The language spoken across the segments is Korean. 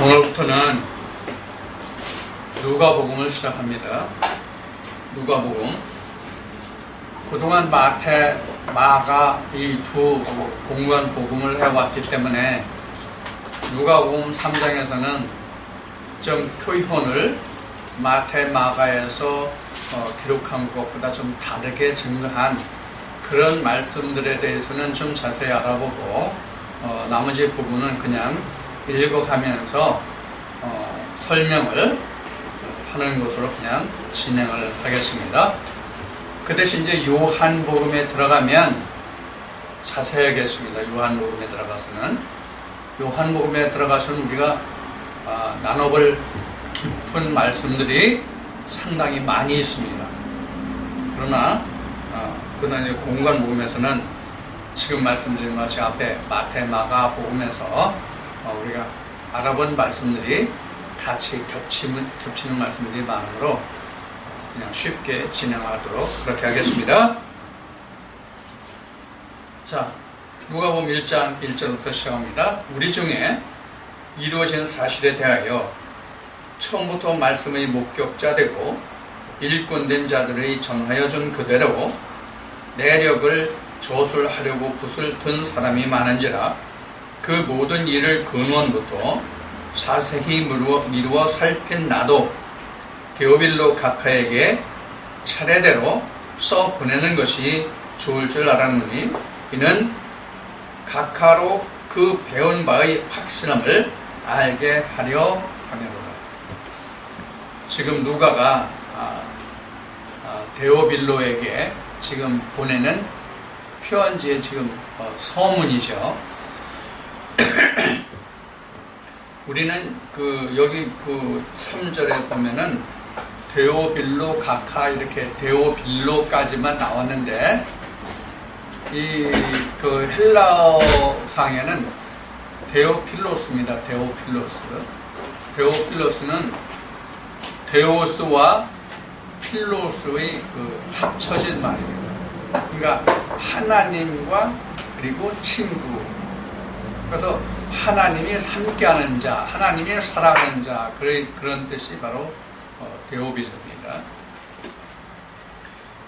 오늘부터는 누가복음을 시작합니다. 누가복음. 그동안 마태, 마가 이 두 공간 복음을 해왔기 때문에 누가복음 3장에서는 좀 표현을 마태, 마가에서 기록한 것보다 좀 다르게 증거한 그런 말씀들에 대해서는 좀 자세히 알아보고 나머지 부분은 그냥 읽어가면서 설명을 하는 것으로 그냥 진행을 하겠습니다. 그 대신 이제 요한복음에 들어가면 자세히 하겠습니다. 요한복음에 들어가서는 요한복음에 들어가서는 우리가 나눠볼 깊은 말씀들이 상당히 많이 있습니다. 그러나 이제 공간복음에서는 지금 말씀드린 것이 앞에 마태, 마가 복음에서 우리가 알아본 말씀들이 같이 겹치는 말씀들이 많으므로 그냥 쉽게 진행하도록 그렇게 하겠습니다. 자, 누가복음 1장 1절부터 시작합니다. 우리 중에 이루어진 사실에 대하여 처음부터 말씀의 목격자 되고 일꾼된 자들의 전하여 준 그대로 내력을 조술하려고 붓을 든 사람이 많은지라 그 모든 일을 근원부터 자세히 미루어 살핀 나도 데오빌로 각하에게 차례대로 써 보내는 것이 좋을 줄 알았노니 이는 각하로 그 배운 바의 확신함을 알게 하려 함이로라. 지금 누가가 데오빌로에게 지금 보내는 편지의 지금 서문이죠. 우리는 여기 3절에 보면은 데오빌로 각하 이렇게 데오빌로까지만 나왔는데 헬라어상에는 데오필로스입니다. 데오필로스는 데오스와 필로스의 합쳐진 말입니다. 그러니까 하나님과 그리고 친구. 그래서 하나님이 함께하는 자, 하나님이 사랑하는 자, 그런 뜻이 바로 데오빌로입니다.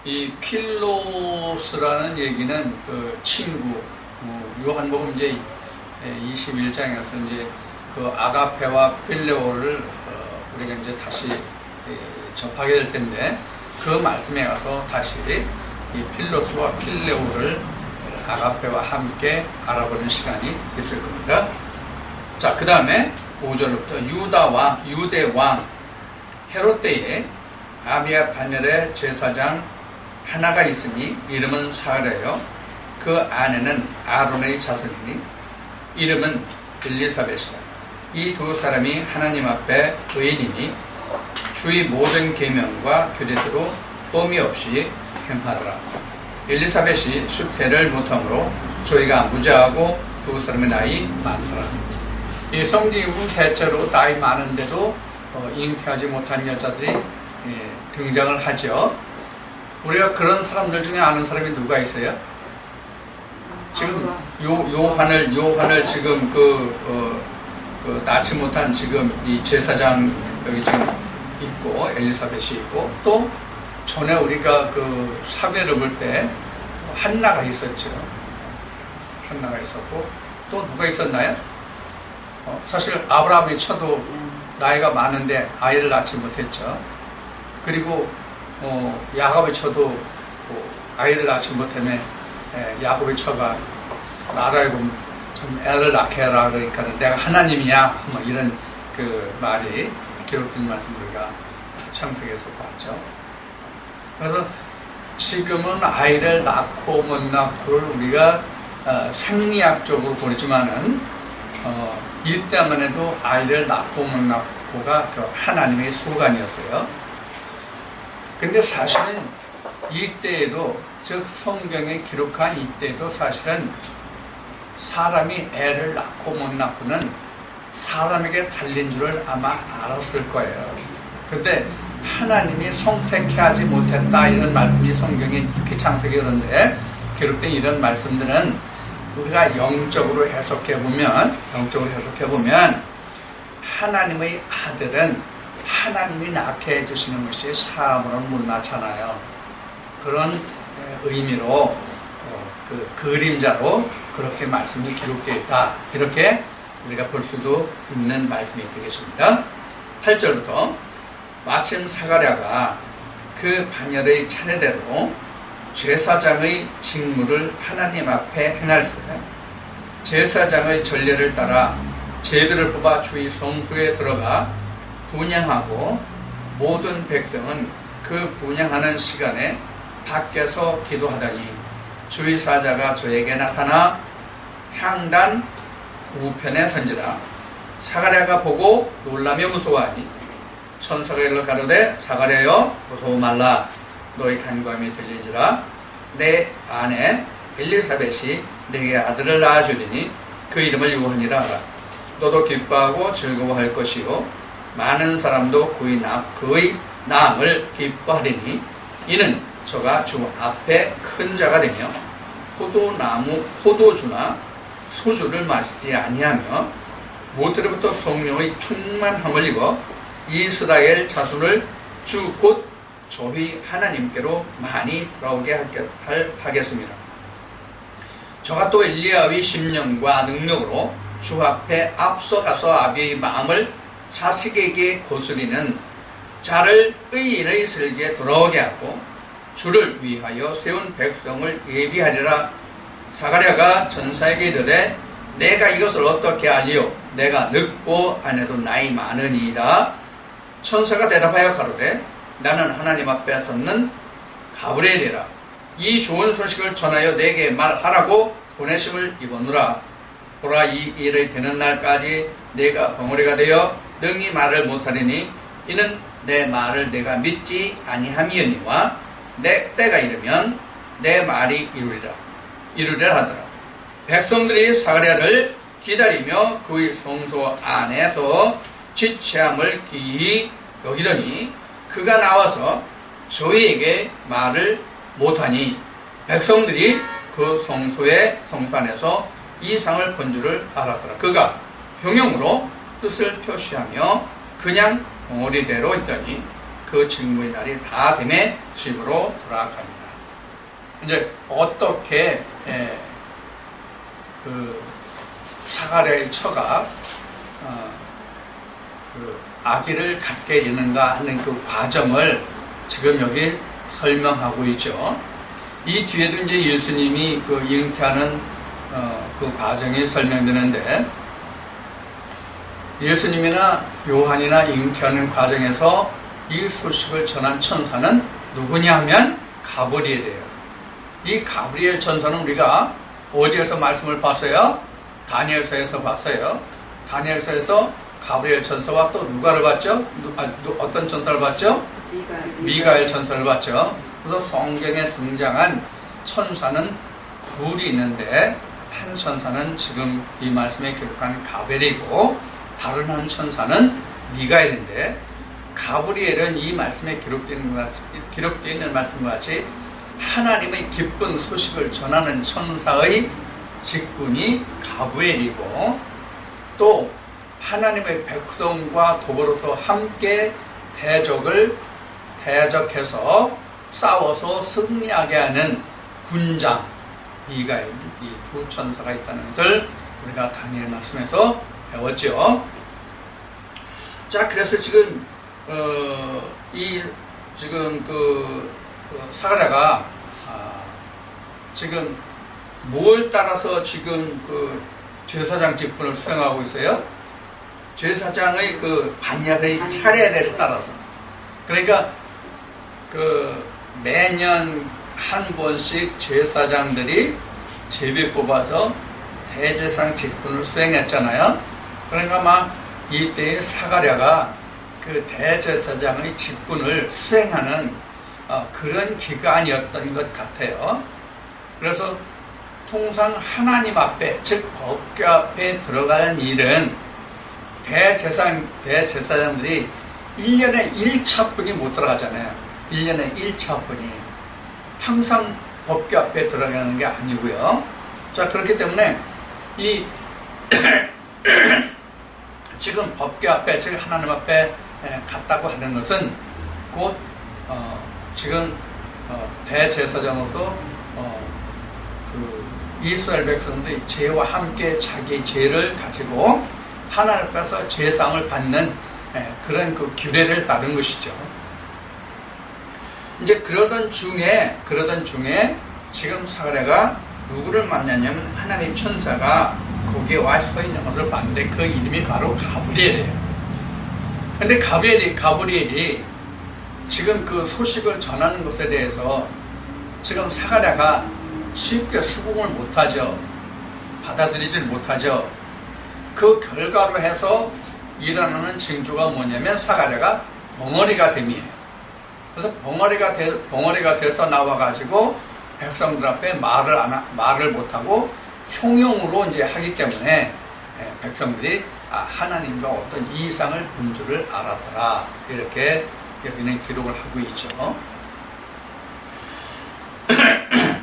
이 필로스라는 얘기는 친구. 요한복음 이제 21장에서 이제 아가페와 필레오를 우리가 이제 다시 접하게 될 텐데 그 말씀에 가서 다시 이 필로스와 필레오를 아가페와 함께 알아보는 시간이 있을 겁니다. 자, 그 다음에 5절부터 유대 왕 헤롯 때에 아비야 반열의 제사장 하나가 있으니 이름은 사라요. 그 아내는 아론의 자손이니 이름은 엘리사벳이라. 이 두 사람이 하나님 앞에 의인이니 주의 모든 계명과 규례대로 흠이 없이 행하더라. 엘리사벳이 수태를 못하므로 저희가 무죄하고 두 사람의 나이 많더라. 이 성경은 대체로 나이 많은데도 잉태하지 못한 여자들이 등장을 하죠. 우리가 그런 사람들 중에 아는 사람이 누가 있어요? 지금 요한을 지금 낳지 못한 지금 이 제사장 여기 지금 있고 엘리사벳이 있고 또 전에 우리가 사회를 볼 때 한나가 있었죠. 한나가 있었고 또 누가 있었나요? 사실 아브라함이 쳐도 나이가 많은데 아이를 낳지 못했죠. 그리고 야곱이 쳐도 아이를 낳지 못했네. 야곱이 쳐가 나라고 좀 애를 낳게 해라 그러니까 내가 하나님이야 뭐 이런 말이 기록된 말씀 우리가 창세기에서 봤죠. 그래서 지금은 아이를 낳고 못 낳고를 우리가 생리학적으로 보지만은 이때만 해도 아이를 낳고 못 낳고가 하나님의 소관이었어요. 근데 사실은 이때에도 즉 성경에 기록한 이때에도 사실은 사람이 애를 낳고 못 낳고는 사람에게 달린 줄을 아마 알았을 거예요. 근데 하나님이 선택해 하지 못했다 이런 말씀이 성경에 특히 창세기 그런데 기록된 이런 말씀들은 우리가 영적으로 해석해 보면 하나님의 아들은 하나님이 낳게 해주시는 것이 사람으로는 못나잖아요. 그런 의미로 그 그림자로 그렇게 말씀이 기록되어 있다. 이렇게 우리가 볼 수도 있는 말씀이 되겠습니다. 8절부터 마침 사가랴가 그 반열의 차례대로 제사장의 직무를 하나님 앞에 행할세 제사장의 전례를 따라 제비를 뽑아 주의 성소에 들어가 분향하고 모든 백성은 그 분향하는 시간에 밖에서 기도하더니 주의 사자가 저에게 나타나 향단 우편에 선지라. 사가랴가 보고 놀라며 무서워하니 천사가 일러 가로되 사가랴여 무서워 말라. 너희 간구함이 들리지라. 내 아내 엘리사벳이 내게 아들을 낳아주리니 그 이름을 요한이라 하라. 너도 기뻐하고 즐거워할 것이요 많은 사람도 그의 나음을 기뻐하리니 이는 저가 주 앞에 큰 자가 되며 포도주나 소주를 마시지 아니하며 모태로부터 성령의 충만함을 입어 이스라엘 자손을 주 곧 저희 하나님께로 많이 돌아오게 하겠습니다. 저가 또 엘리야의 심령과 능력으로 주 앞에 앞서가서 아비의 마음을 자식에게 거스리는 자를 의인의 슬기에 돌아오게 하고 주를 위하여 세운 백성을 예비하리라. 사가랴가 전사에게 이르되 내가 이것을 어떻게 알리오? 내가 늙고 아내도 나이 많으니이다. 천사가 대답하여 가로되 나는 하나님 앞에 섰는 가브리엘이라. 이 좋은 소식을 전하여 내게 말하라고 보내심을 입었노라. 보라, 이 일이 되는 날까지 내가 벙어리가 되어 능히 말을 못하리니 이는 내 말을 내가 믿지 아니함이니와 내 때가 이르면 내 말이 이루리라 하더라. 백성들이 사가랴를 기다리며 그의 성소 안에서 지체함을 기이 여기더니 그가 나와서 저희에게 말을 못하니 백성들이 그 성소 안에서 이상을 본 줄을 알았더라. 그가 형용으로 뜻을 표시하며 그냥 벙어리대로 있더니 그 직무의 날이 다 되매 집으로 돌아갑니다. 이제 어떻게 그 사가랴의 처가 그 아기를 갖게 되는가 하는 그 과정을 지금 여기 설명하고 있죠. 이 뒤에도 이제 예수님이 그 잉태하는 그 과정이 설명되는데 예수님이나 요한이나 잉태하는 과정에서 이 소식을 전한 천사는 누구냐 하면 가브리엘이에요. 이 가브리엘 천사는 우리가 어디에서 말씀을 봤어요? 다니엘서에서 봤어요. 다니엘서에서 가브리엘 천사와 또 누가를 봤죠? 어떤 천사를 봤죠? 미가엘 천사를 봤죠. 그래서 성경에 등장한 천사는 둘이 있는데 한 천사는 지금 이 말씀에 기록한 가브리엘이고 다른 한 천사는 미가엘인데 가브리엘은 이 말씀에 기록되어 있는 말씀과 같이 하나님의 기쁜 소식을 전하는 천사의 직분이 가브리엘이고 또 하나님의 백성과 더불어서 함께 대적해서 싸워서 승리하게 하는 군장 미가엘, 이 두 천사가 있다는 것을 우리가 다니엘 말씀에서 배웠죠. 자, 그래서 지금 사가랴가 지금 뭘 따라서 지금 그 제사장 직분을 수행하고 있어요? 제사장의 그 반열의 차례를 따라서. 그러니까 그 매년 한 번씩 제사장들이 제비 뽑아서 대제사장 직분을 수행했잖아요. 그러니까 막 이때의 사가랴가 그 대제사장의 직분을 수행하는 그런 기간이었던 것 같아요. 그래서 통상 하나님 앞에, 즉 법궤 앞에 들어가는 일은 대제사장들이 1년에 1차뿐이 못 들어가잖아요. 1년에 1차뿐이. 항상 법궤 앞에 들어가는 게 아니고요. 자, 그렇기 때문에 이 지금 법궤 앞에, 즉 하나님 앞에 갔다고 하는 것은 곧 지금 대제사장으로서 그 이스라엘 백성들이 죄와 함께 자기 죄를 가지고 하나님 앞에서 죄상을 받는 그런 그 규례를 따른 것이죠. 이제 그러던 중에 지금 사가랴가 누구를 만났냐면 하나님의 천사가 거기에 와 서 있는 것을 봤는데 그 이름이 바로 가브리엘이에요. 근데 가브리엘이 지금 그 소식을 전하는 것에 대해서 지금 사가랴가 쉽게 수긍을 못하죠. 받아들이질 못하죠. 그 결과로 해서 일어나는 징조가 뭐냐면 사가랴가 벙어리가 됨이에요. 그래서 벙어리가 돼서 나와가지고 백성들 앞에 말을 못하고 형용으로 이제 하기 때문에 백성들이 하나님과 어떤 이상을 본 줄을 알았더라. 이렇게 여기는 기록을 하고 있죠.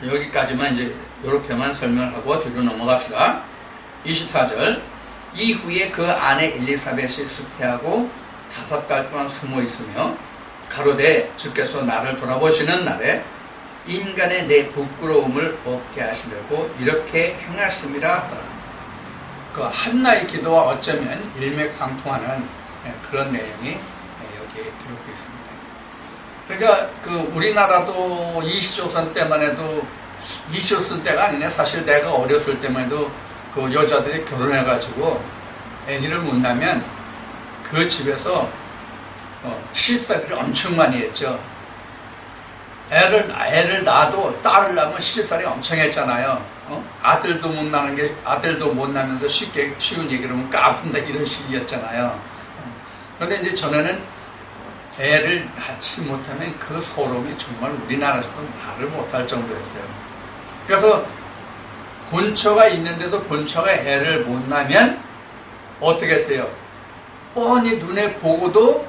여기까지만 이제 이렇게만 설명을 하고 뒤로 넘어갑시다. 24절. 이후에 그 아내 엘리사벳이 수태하고 5달 동안 숨어 있으며 가로되 주께서 나를 돌아보시는 날에 인간의 내 부끄러움을 없게 하시려고 이렇게 행하심이라 하더라. 그 한나의 기도와 어쩌면 일맥상통하는 그런 내용이 여기에 기록되어 있습니다. 그러니까 그 우리나라도 이시조선 때만 해도, 이시조선 때가 아니네, 사실 내가 어렸을 때만 해도 그 여자들이 결혼해가지고 아기를 못 낳으면 그 집에서 시집살이를 엄청 많이 했죠. 애를 낳아도 딸을 낳으면 시집살이 엄청 했잖아요. 아들도 못 낳으면서 쉬운 얘기를 하면 까분다 이런 식이었잖아요. 그런데 이제 전에는 애를 낳지 못하면 그 소름이 정말 우리나라에서도 말을 못할 정도였어요. 그래서 본처가 있는데도 본처가 애를 못 낳으면 어떻게 했어요? 뻔히 눈에 보고도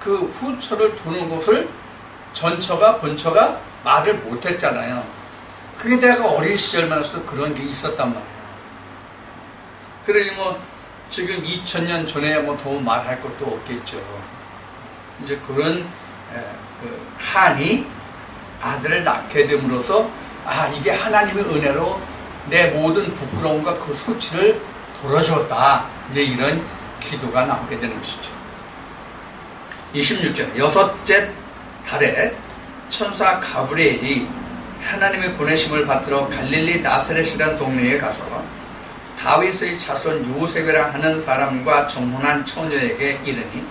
그 후처를 두는 것을 본처가 말을 못했잖아요. 그게 내가 어린 시절만 해서도 그런 게 있었단 말이에요. 그러니 뭐 지금 2000년 전에 뭐 더 말할 것도 없겠죠. 이제 그런 그 한이 아들을 낳게 됨으로써 이게 하나님의 은혜로 내 모든 부끄러움과 그 수치를 덜어주었다. 이제 이런 기도가 나오게 되는 것이죠. 26절. 6째 달에 천사 가브리엘이 하나님의 보내심을 받들어 갈릴리 나사렛이라는 동네에 가서 다윗의 자손 요셉이라 하는 사람과 정혼한 처녀에게 이르니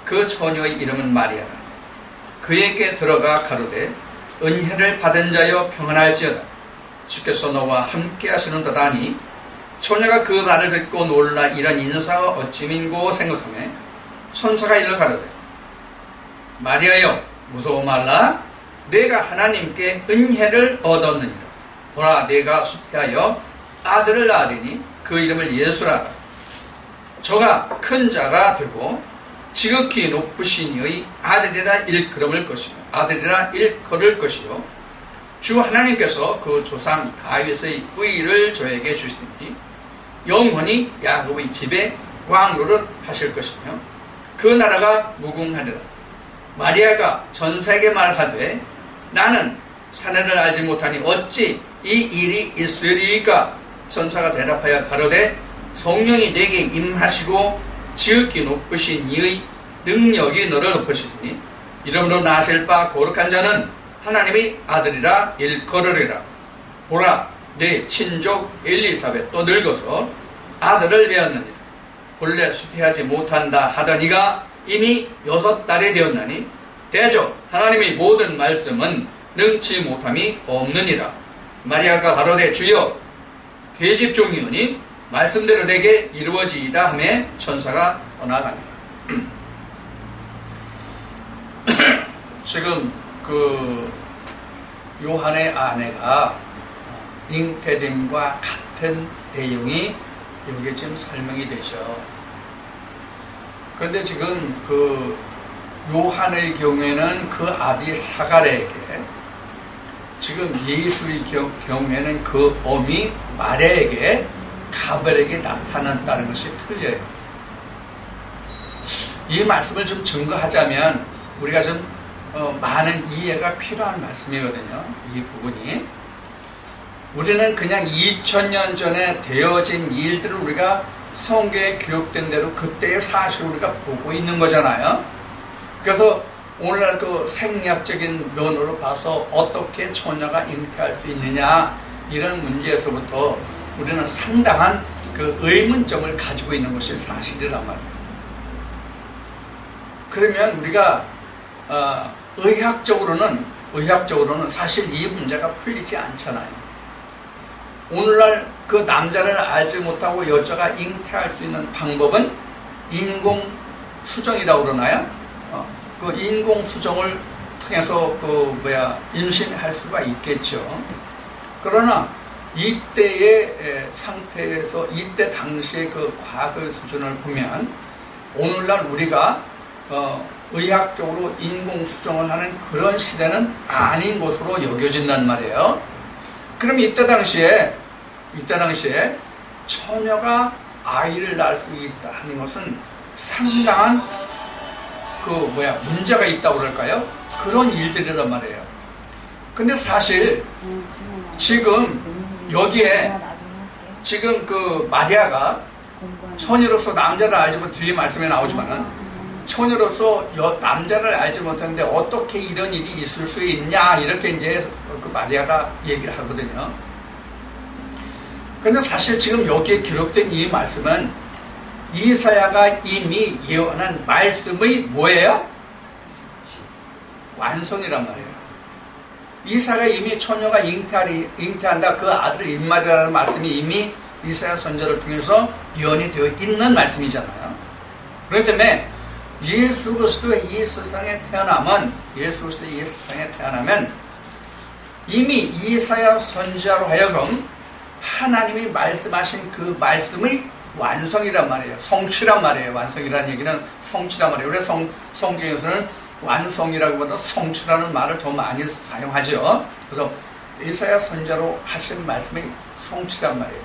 그 처녀의 이름은 마리아라. 그에게 들어가 가로되 은혜를 받은 자여 평안할지어다. 주께서 너와 함께 하시는도다 하니 처녀가 그 말을 듣고 놀라 이런 인사가 어찌민고 생각하며 천사가 이르러 가로되 마리아여 무서워 말라. 내가 하나님께 은혜를 얻었느니라. 보라 내가 수태하여 아들을 낳으리니 그 이름을 예수라. 저가 큰 자가 되고 지극히 높으신 이의 아들이라 일컬을 것이요 주 하나님께서 그 조상 다윗의 의를 저에게 주시니 영원히 야곱의 집에 왕노릇 하실 것이며 그 나라가 무궁하리라. 마리아가 전세에게 말하되 나는 사내를 알지 못하니 어찌 이 일이 있으리이까. 천사가 대답하여 가로되 성령이 내게 임하시고 지극히 높으신 이의 능력이 너를 높으시니 이름으로 나실 바 거룩한 자는 하나님의 아들이라 일컬으리라. 보라 내 친족 엘리사벳도 늙어서 아들을 배었느니라. 본래 수태하지 못한다 하던 이가 이미 6달이 되었나니 대저 하나님의 모든 말씀은 능치 못함이 없느니라. 마리아가 가로되 주여 계집 종이오니 말씀대로 내게 이루어지이다 하며 천사가 떠나가니라. 지금 그 요한의 아내가 잉태됨과 같은 내용이 여기 지금 설명이 되죠. 그런데 지금 그 요한의 경우에는 그 아비 사가랴에게, 지금 예수의 경우에는 그 어미 마리아에게 가브리엘에게 나타났다는 것이 틀려요. 이 말씀을 좀 증거하자면 우리가 좀 많은 이해가 필요한 말씀이거든요. 이 부분이. 우리는 그냥 2000년 전에 되어진 일들을 우리가 성경에 기록된 대로 그때의 사실을 우리가 보고 있는 거잖아요. 그래서 오늘날 그 생략적인 면으로 봐서 어떻게 처녀가 잉태할 수 있느냐 이런 문제에서부터 우리는 상당한 그 의문점을 가지고 있는 것이 사실이란 말이에요. 그러면 우리가 의학적으로는 사실 이 문제가 풀리지 않잖아요. 오늘날 그 남자를 알지 못하고 여자가 잉태할 수 있는 방법은 인공 수정이라고 그러나요? 그 인공 수정을 통해서 임신할 수가 있겠죠. 그러나 이때의 상태에서 이때 당시의 그 과학의 수준을 보면 오늘날 우리가 의학적으로 인공 수정을 하는 그런 시대는 아닌 것으로 여겨진단 말이에요. 그럼 이때 당시에 처녀가 아이를 낳을 수 있다는 것은 상당한 문제가 있다고 그럴까요? 그런 일들이란 말이에요. 근데 사실 지금 여기에 지금 그 마리아가 처녀로서 남자를 알지 못, 뒤에 말씀에 나오지만은 처녀로서 남자를 알지 못하는데 어떻게 이런 일이 있을 수 있냐 이렇게 이제 그 마리아가 얘기를 하거든요. 근데 사실 지금 여기에 기록된 이 말씀은 이사야가 이미 예언한 말씀의 뭐예요? 완성이란 말이에요. 이사야가 이미 처녀가 잉태한다, 그 아들 임마리라는 말씀이 이미 이사야 선지자를 통해서 예언이 되어 있는 말씀이잖아요. 그렇기 때문에 예수 그리스도가 이 세상에 태어나면 이미 이사야 선지자로 하여금 하나님이 말씀하신 그 말씀의 완성이란 말이에요. 성취란 말이에요. 완성이라는 얘기는 성취란 말이에요. 그래서 성경에서는 완성이라고보다 성취라는 말을 더 많이 사용하죠. 그래서 이사야 선지자로 하신 말씀의 성취란 말이에요.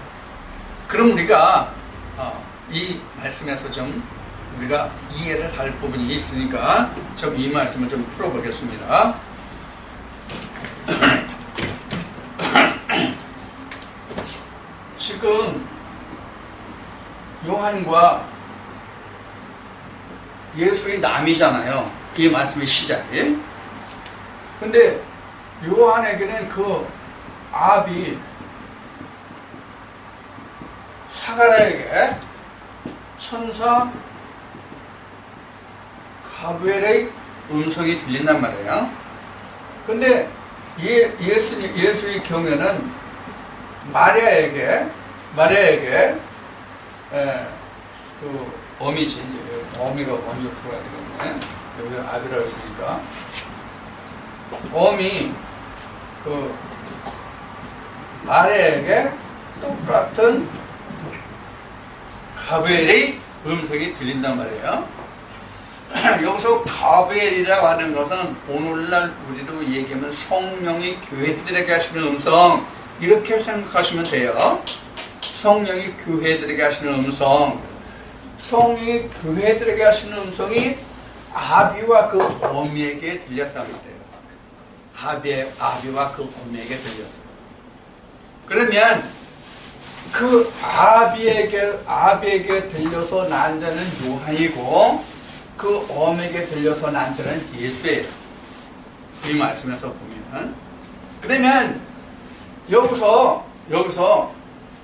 그럼 우리가 이 말씀에서 좀 우리가 이해를 할 부분이 있으니까 좀 이 말씀을 좀 풀어보겠습니다. 지금 요한과 예수의 남이잖아요. 이 말씀의 시작이. 근데 요한에게는 그 아비 사가랴에게 천사 가브엘의 음성이 들린단 말이에요. 근데 예수의 경우에는 마리아에게 그 어미지, 어미가 먼저 들어가야 되겠네. 여기 아비라 했으니까 어미 그 마리아에게 똑같은 가브엘의 음성이 들린단 말이에요. 여기서 가브엘이라고 하는 것은 오늘날 우리로 얘기하면 성령이 교회들에게 하시는 음성, 이렇게 생각하시면 돼요. 성령이 교회들에게 하시는 음성, 성령이 교회들에게 하시는 음성이 아비와 그 어미에게 들렸단 말이에요. 아비와 그 어미에게 들렸어요. 그러면 그 아비에게 들려서 난 자는 요한이고 그 어미에게 들려서 난 자는 예수예요. 이 말씀에서 보면. 그러면 여기서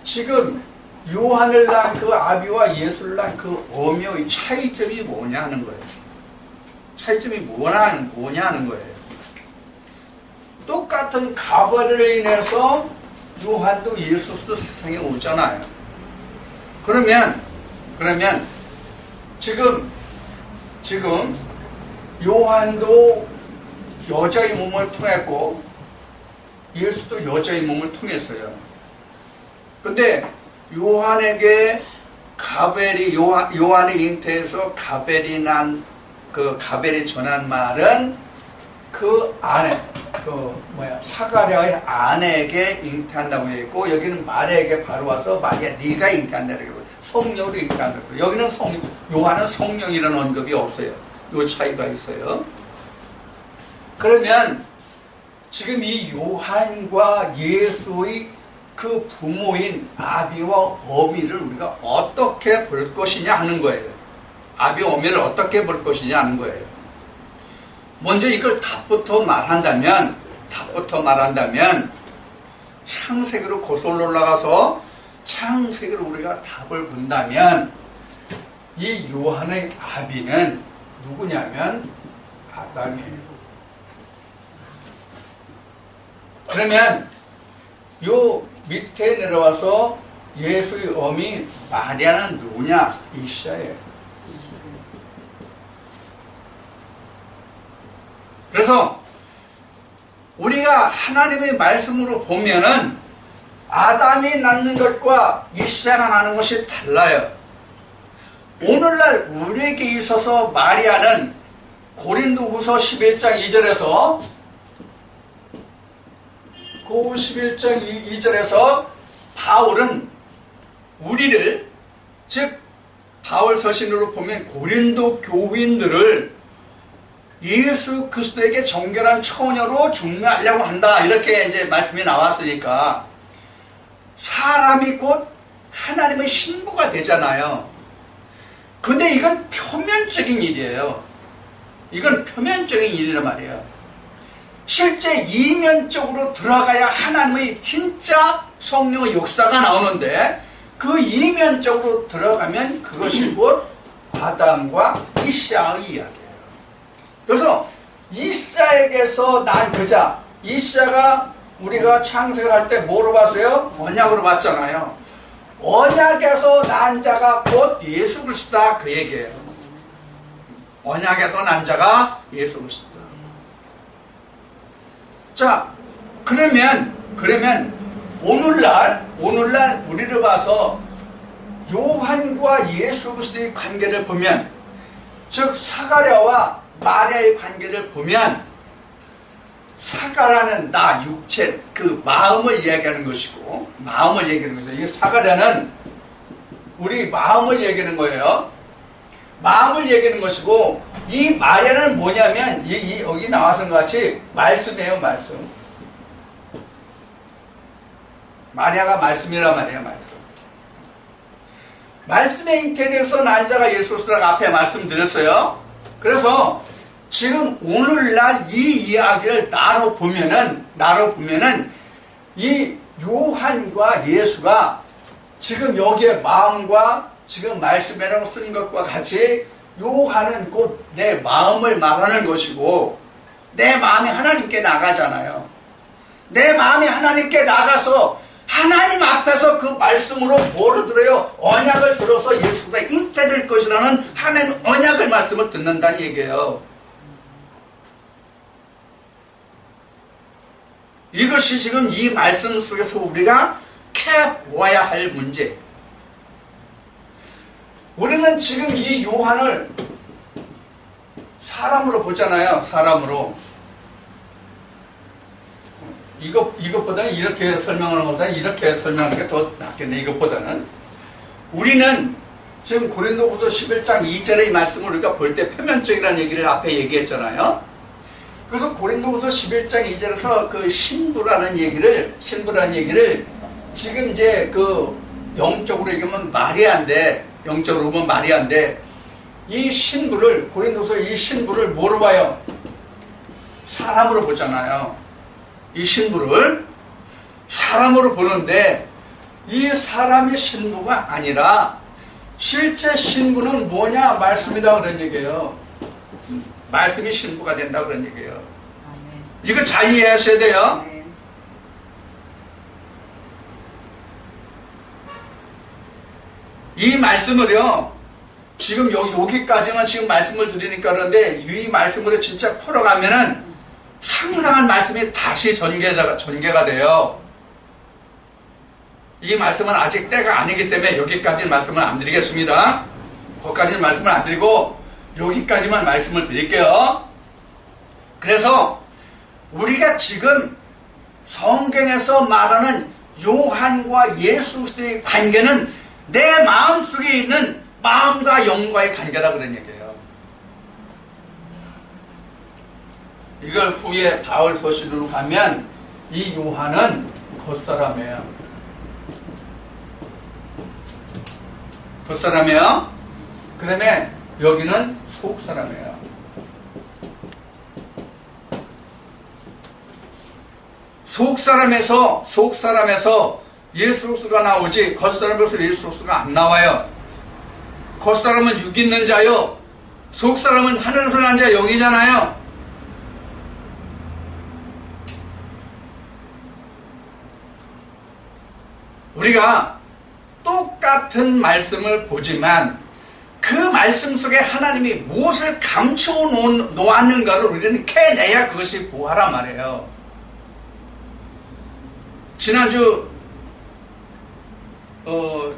지금 요한을 낳은 그 아비와 예수를 낳은 그 어미의 차이점이 뭐냐 하는 거예요. 차이점이 뭐냐 하는 거예요. 똑같은 가버를 인해서 요한도 예수도 세상에 오잖아요. 그러면 지금 요한도 여자의 몸을 통했고 예수도 여자의 몸을 통했어요. 근데 요한에게 요한의 잉태에서 가벨이 전한 말은 그 아내, 사가랴의 아내에게 잉태한다고 했고, 여기는 마리아에게 바로 와서 마리아 네가 잉태한다고 했고, 성령으로 잉태한 거죠. 여기는 요한은 성령이라는 언급이 없어요. 요 차이가 있어요. 그러면 지금 이 요한과 예수의 그 부모인 아비와 어미를 우리가 어떻게 볼 것이냐 하는 거예요. 아비 어미를 어떻게 볼 것이냐 하는 거예요. 먼저 이걸 답부터 말한다면 창세기로 고솔로 올라가서 창세기로 우리가 답을 본다면 이 요한의 아비는 누구냐면 아담이에요. 그러면 요 밑에 내려와서 예수의 어미 마리아는 누구냐? 이시아예요. 그래서 우리가 하나님의 말씀으로 보면은 아담이 낳는 것과 이시아가 낳는 것이 달라요. 오늘날 우리에게 있어서 마리아는 고린도후서 11장 2절에서 11장 2절에서 바울은 우리를, 즉 바울 서신으로 보면 고린도 교인들을 예수 그리스도에게 정결한 처녀로 중매하려고 한다, 이렇게 이제 말씀이 나왔으니까 사람이 곧 하나님의 신부가 되잖아요. 근데 이건 표면적인 일이에요. 이건 표면적인 일이란 말이에요. 실제 이면적으로 들어가야 하나님의 진짜 성령의 역사가 나오는데, 그 이면적으로 들어가면 그것이 곧 아담과 이시아의 이야기예요. 그래서 이시아에게서 난 그자, 이시아가 우리가 창세를 할 때 뭐로 봤어요? 언약으로 봤잖아요. 언약에서 난 자가 곧 예수 그리스도다, 그 얘기예요. 언약에서 난 자가 예수 그리스도다. 자, 그러면 오늘날 우리를 봐서 요한과 예수 그리스도의 관계를 보면, 즉 사가랴와 마리아의 관계를 보면, 사가라는 나, 육체, 그 마음을 이야기하는 것이고, 마음을 얘기하는 것이죠. 이 사가랴는 우리 마음을 얘기하는 거예요. 마음을 얘기하는 것이고, 이 마리아는 뭐냐면 여기 나와서 같이 말씀이에요. 말씀. 마리아가 말씀이란 말이에요. 말씀의 잉태에서 난 자가 예수 그리스도라고 앞에 말씀드렸어요. 그래서 지금 오늘날 이 이야기를 나눠 보면은 이 요한과 예수가 지금 여기에 마음과 지금 말씀이라고 쓴 것과 같이, 요한은 곧 내 마음을 말하는 것이고, 내 마음이 하나님께 나가잖아요. 내 마음이 하나님께 나가서 하나님 앞에서 그 말씀으로 뭐를 들어요? 언약을 들어서 예수가 잉태될 것이라는 하나님 언약의 말씀을 듣는다는 얘기예요. 이것이 지금 이 말씀 속에서 우리가 캐보아야 할 문제예요. 우리는 지금 이 요한을 사람으로 보잖아요. 사람으로. 이것보다는 이렇게 설명하는 것보다는 이렇게 설명하는 게 더 낫겠네. 이것보다는. 우리는 지금 고린도후서 11장 2절의 말씀을 우리가 볼 때 표면적이라는 얘기를 앞에 얘기했잖아요. 그래서 고린도후서 11장 2절에서 그 신부라는 얘기를 지금 이제 그 영적으로 얘기하면 마리아인데, 영적으로 보면 마리아인데, 이 신부를, 고린도서 이 신부를 뭐로 봐요? 사람으로 보잖아요. 이 신부를 사람으로 보는데, 이 사람이 신부가 아니라 실제 신부는 뭐냐? 말씀이다, 그런 얘기예요. 말씀이 신부가 된다, 그런 얘기예요. 이거 잘 이해하셔야 돼요. 이 말씀을요, 지금 여기까지만 지금 말씀을 드리니까 그런데, 이 말씀으로 진짜 풀어가면은 상당한 말씀이 다시 전개가 돼요. 이 말씀은 아직 때가 아니기 때문에 여기까지는 말씀을 안 드리겠습니다. 거기까지는 말씀을 안 드리고 여기까지만 말씀을 드릴게요. 그래서 우리가 지금 성경에서 말하는 요한과 예수 그리스도의 관계는 내 마음속에 있는 마음과 영과의 관계다 그런 얘기예요. 이걸 후에 바울 서신으로 가면 이 요한은 겉사람이에요. 겉사람이에요. 그 다음에 여기는 속사람이에요. 속사람에서 예수 그리스도가 나오지 겉사람에서 예수 그리스도가 안 나와요. 겉사람은 육 있는 자요, 속사람은 하늘에서 난 자 영이잖아요. 우리가 똑같은 말씀을 보지만 그 말씀 속에 하나님이 무엇을 감추어 놓았는가를 우리는 캐내야 그것이 보아란 말이에요. 지난주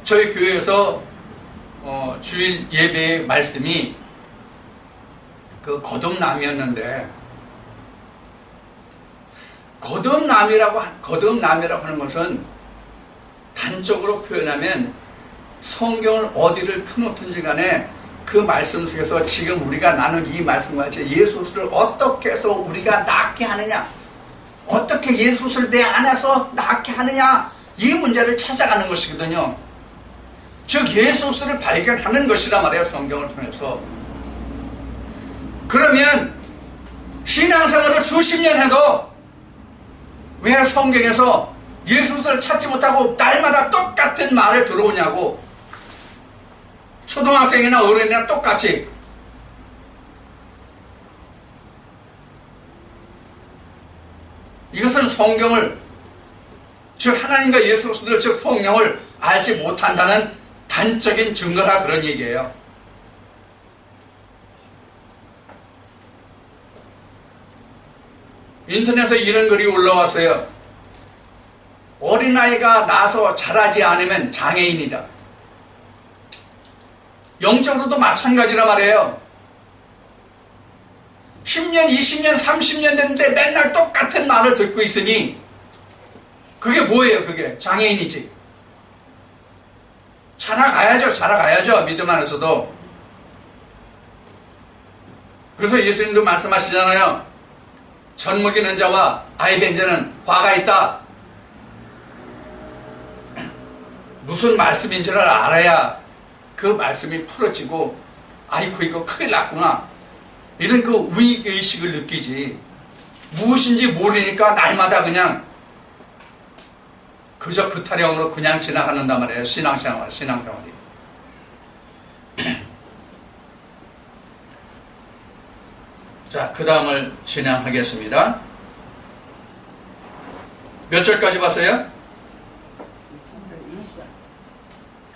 저희 교회에서 주일 예배의 말씀이 그 거듭남이었는데, 거듭남이라고 하는 것은 단적으로 표현하면 성경을 어디를 펴놓든지 간에 그 말씀 속에서 지금 우리가 나눈 이 말씀과 같이 예수 그리스도를 어떻게 해서 우리가 낫게 하느냐, 어떻게 예수 그리스도를 내 안에서 낫게 하느냐, 이 문제를 찾아가는 것이거든요. 즉 예수 그리스도를 발견하는 것이란 말이에요, 성경을 통해서. 그러면 신앙생활을 수십 년 해도 왜 성경에서 예수 그리스도를 찾지 못하고 날마다 똑같은 말을 들어오냐고. 초등학생이나 어른이나 똑같이. 이것은 성경을, 즉 하나님과 예수 그리스도를, 즉 성령을 알지 못한다는 단적인 증거라 그런 얘기예요. 인터넷에 이런 글이 올라왔어요. 어린아이가 나서 자라지 않으면 장애인이다. 영적으로도 마찬가지라 말이에요. 10년, 20년, 30년 됐는데 맨날 똑같은 말을 듣고 있으니 그게 뭐예요? 그게 장애인이지. 자라가야죠. 믿음 안에서도. 그래서 예수님도 말씀하시잖아요. 젖 먹이는 자와 아이 뵌 자는 화가 있다. 무슨 말씀인지를 알아야 그 말씀이 풀어지고, 아이고 이거 큰일 났구나, 이런 그 위기의식을 느끼지. 무엇인지 모르니까 날마다 그냥 그저 그 타령으로 그냥 지나가는단 말이에요. 신앙생활이. 자, 그 다음을 진행하겠습니다. 몇 절까지 봤어요?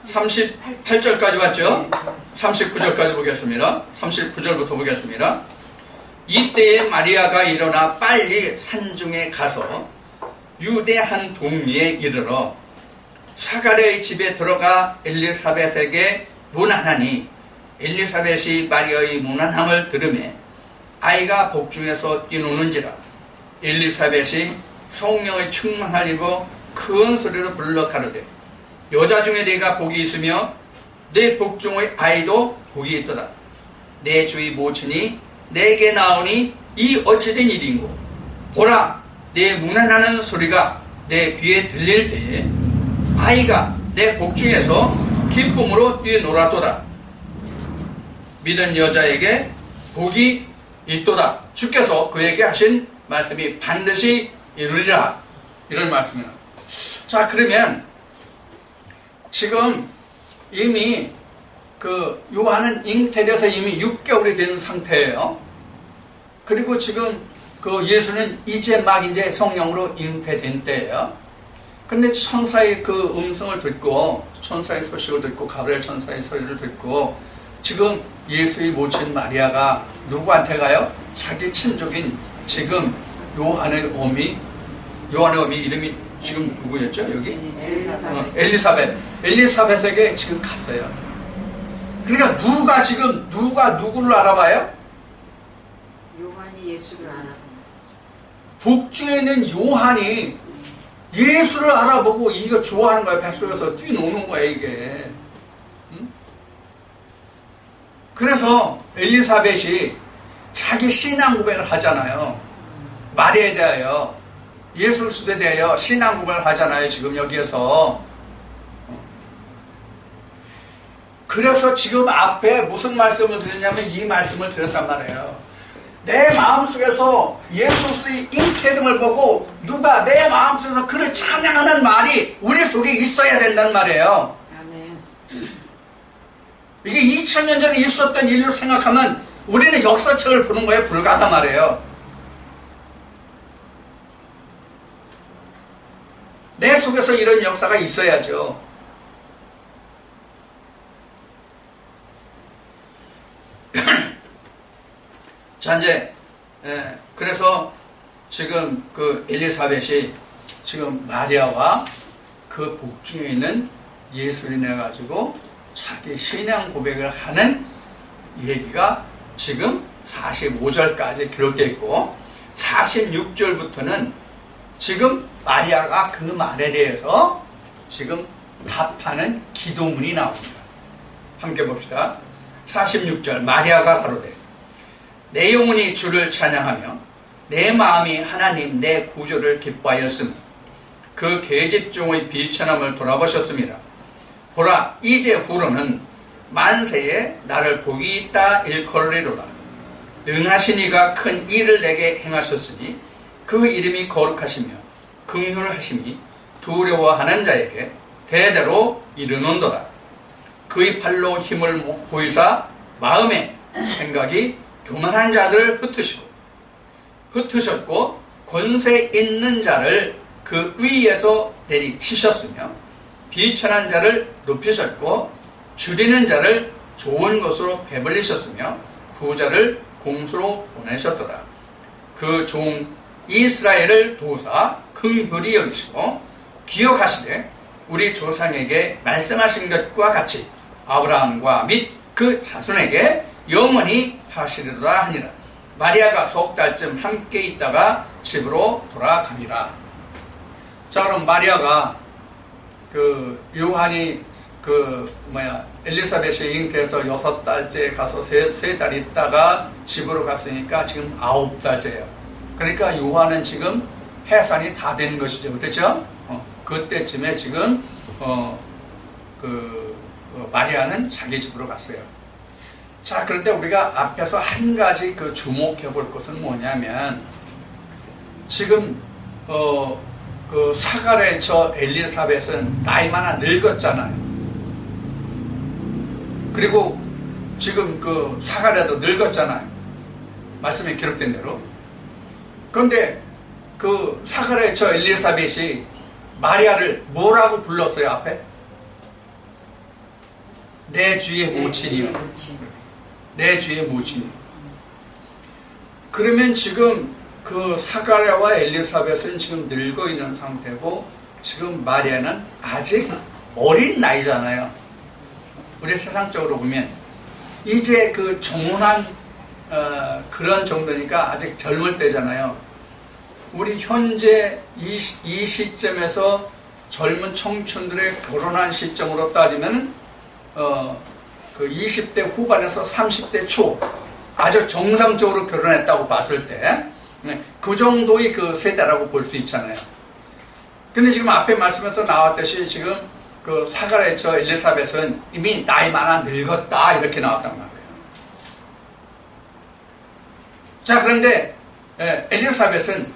38절까지 봤죠? 39절까지 보겠습니다. 39절부터 보겠습니다. 이때에 마리아가 일어나 빨리 산중에 가서 유대 한 동리에 이르러 사가랴의 집에 들어가 엘리사벳에게 문안하니, 엘리사벳이 마리아의 문안함을 들으매 아이가 복중에서 뛰노는지라. 엘리사벳이 성령의 충만을 입어 큰 소리로 불러 가로되, 여자 중에 내가 복이 있으며 내 복중의 아이도 복이 있도다. 내 주의 모친이 내게 나오니 이 어찌된 일인고, 보라, 내 문안하는 소리가 내 귀에 들릴 때에 아이가 내 복중에서 기쁨으로 뛰놀았도다. 믿은 여자에게 복이 있도다. 주께서 그에게 하신 말씀이 반드시 이루리라. 이런 말씀이에요. 자, 그러면 지금 이미 그 요한은 잉태돼서 이미 6개월이 된 상태예요. 그리고 지금 그 예수는 이제 막 이제 성령으로 잉태된 때예요. 근데 천사의 그 음성을 듣고, 천사의 소식을 듣고, 가브리엘 천사의 소리를 듣고, 지금 예수의 모친 마리아가 누구한테 가요? 자기 친족인 지금 요한의 어미 이름이 지금 누구였죠? 여기? 엘리사벳에게 지금 갔어요. 그러니까 누가 누구를 알아봐요? 요한이 예수를 알아보는. 복중에 있는 요한이 예수를 알아보고 이거 좋아하는 거야. 뱃속에서 뛰노는 거야, 이게. 그래서 엘리사벳이 자기 신앙 고백을 하잖아요. 마리아에 대하여, 예수 그리스도에 대하여 신앙 고백을 하잖아요. 지금 여기에서. 그래서 지금 앞에 무슨 말씀을 드렸냐면 이 말씀을 드렸단 말이에요. 내 마음속에서 예수 그리스도의 잉태됨을 보고 누가 내 마음속에서 그를 찬양하는 말이 우리 속에 있어야 된단 말이에요. 아멘. 이게 2000년 전에 있었던 일로 생각하면 우리는 역사책을 보는 거에 불과하단 말이에요. 내 속에서 이런 역사가 있어야죠. 자, 이제, 그래서 지금 그 엘리사벳이 지금 마리아와 그 복중에 있는 예수를 내가지고 자기 신앙 고백을 하는 얘기가 지금 45절까지 기록되어 있고, 46절부터는 지금 마리아가 그 말에 대해서 지금 답하는 기도문이 나옵니다. 함께 봅시다. 46절, 마리아가 가로되 내 영혼이 주를 찬양하며 내 마음이 하나님 내 구조를 기뻐하였으며 그 계집종의 비천함을 돌아보셨습니다. 보라, 이제 후로는 만세에 나를 복이 있다 일컬으리로다. 능하신 이가 큰 일을 내게 행하셨으니 그 이름이 거룩하시며 긍휼하심이 두려워하는 자에게 대대로 이르는도다. 그의 팔로 힘을 보이사 마음에 생각이 교만한 자들을 흩으셨고 권세 있는 자를 그 위에서 내리치셨으며 비천한 자를 높이셨고 줄이는 자를 좋은 것으로 배불리셨으며 부자를 공수로 보내셨도다. 그 종 이스라엘을 도우사 긍휼히 여기시고 기억하시되 우리 조상에게 말씀하신 것과 같이 아브라함과 및 그 자손에게 영원히 하시리로다 하니라. 마리아가 석 달쯤 함께 있다가 집으로 돌아가니라. 자, 그럼 마리아가 그 요한이 엘리사벳이 잉태해서 6달째 가서 세 달 있다가 집으로 갔으니까 지금 9달째예요. 그러니까 요한은 지금 해산이 다 된 것이죠. 그렇죠? 그때쯤에 지금 마리아는 자기 집으로 갔어요. 자, 그런데 우리가 앞에서 한 가지 주목해 볼 것은 뭐냐면 지금 그 사가랴의 저 엘리사벳은 나이 많아 늙었잖아요. 그리고 지금 그 사가랴도 늙었잖아요. 말씀에 기록된 대로. 그런데 그 사가랴의 저 엘리사벳이 마리아를 뭐라고 불렀어요, 앞에? 내 주의 모친이요. 내 주의 모친이요. 그러면 지금 그 사가랴와 엘리사벳은 지금 늙어 있는 상태고 지금 마리아는 아직 어린 나이잖아요. 우리 세상적으로 보면 이제 그 정혼한 그런 정도니까 아직 젊을 때잖아요. 우리 현재 이 시점에서 젊은 청춘들의 결혼한 시점으로 따지면 그 20대 후반에서 30대 초 아주 정상적으로 결혼했다고 봤을 때 그 정도의 그 세대라고 볼 수 있잖아요. 근데 지금 앞에 말씀에서 나왔듯이 지금 그 사가랴의 저 엘리사벳은 이미 나이 많아 늙었다 이렇게 나왔단 말이에요. 자, 그런데 엘리사벳은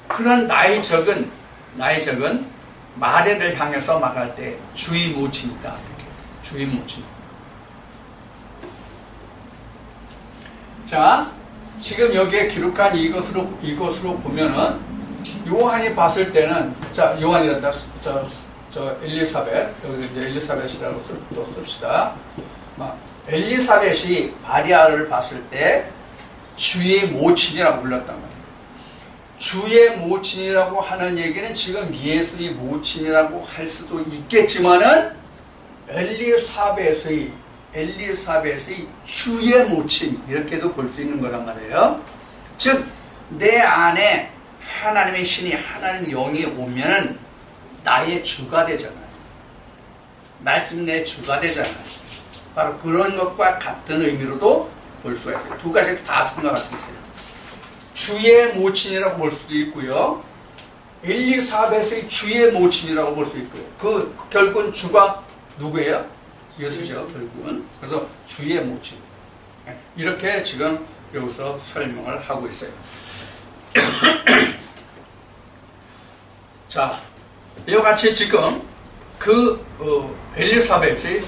그런 나이 적은 마리아를 향해서 말할 때 주의 모친이다 이렇게 해서 주의 모친. 자, 지금 여기에 기록한 이것으로 보면은 요한이 봤을 때는 자, 요한이란다. 저 엘리사벳, 여기 이제 엘리사벳이라고 또 씁시다. 엘리사벳이 마리아를 봤을 때 주의 모친이라고 불렀단 말이에요. 주의 모친이라고 하는 얘기는 지금 예수의 모친이라고 할 수도 있겠지만은 엘리사벳의 주의 모친 이렇게도 볼 수 있는 거란 말이에요. 즉 내 안에 하나님의 신이 하나님 영이 오면은 나의 주가 되잖아요. 말씀 내 주가 되잖아요. 바로 그런 것과 같은 의미로도 볼 수가 있어요. 두 가지 다 생각할 수 있어요. 주의 모친이라고 볼 수도 있고요. 엘리사벳의 주의 모친이라고 볼 수 있고요. 그 결국은 주가 누구예요? 예수죠, 결국은. 그래서 주의 모친. 이렇게 지금 여기서 설명을 하고 있어요. 자, 이와 같이 지금 그 엘리사벳의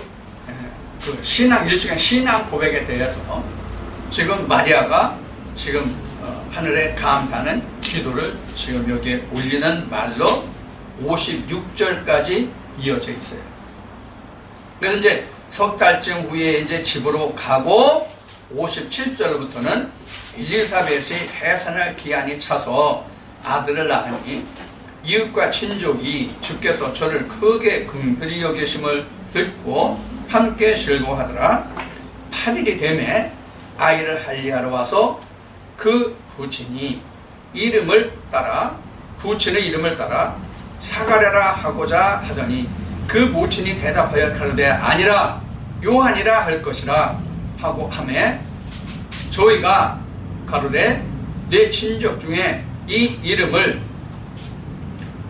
그 신앙, 일종의 신앙 고백에 대해서 지금 마리아가 지금 하늘에 감사하는 기도를 지금 여기에 올리는 말로 56절까지 이어져 있어요. 그래서 이제 석 달쯤 후에 이제 집으로 가고 57절부터는 엘리사벳의 해산할 기한이 차서 아들을 낳으니 이웃과 친족이 주께서 저를 크게 긍휼히 여기심을 듣고 함께 즐거워하더라. 8일이 되매 아이를 할례하러 와서 그 부친의 이름을 따라 사가랴라 하고자 하더니 그 모친이 대답하여 가로되 아니라 요한이라 할 것이라 하고 하매 저희가 가로되 내 친족 중에 이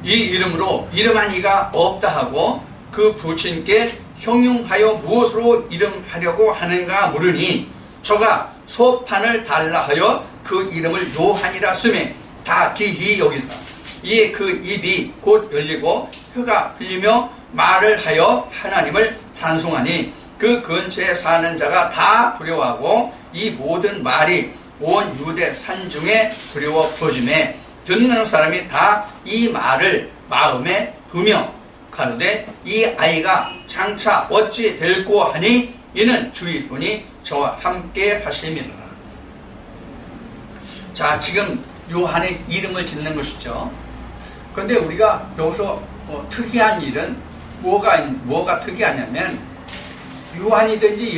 이름으로 이름한 이가 없다 하고 그 부친께 형용하여 무엇으로 이름하려고 하는가 물으니 저가 소판을 달라 하여 그 이름을 요한이라 쓰매 다 기히 여긴다. 이에 그 입이 곧 열리고 혀가 흘리며 말을 하여 하나님을 찬송하니 그 근처에 사는 자가 다 두려워하고 이 모든 말이 온 유대 산중에 두려워 퍼지매 듣는 사람이 다 이 말을 마음에 두며 가로되 이 아이가 장차 어찌 될꼬 하니 이는 주의 손이 저와 함께 하심이라. 자, 지금 요한의 이름을 짓는 것이죠. 그런데 우리가 여기서 특이한 일은 뭐가 특이하냐면 요한이든지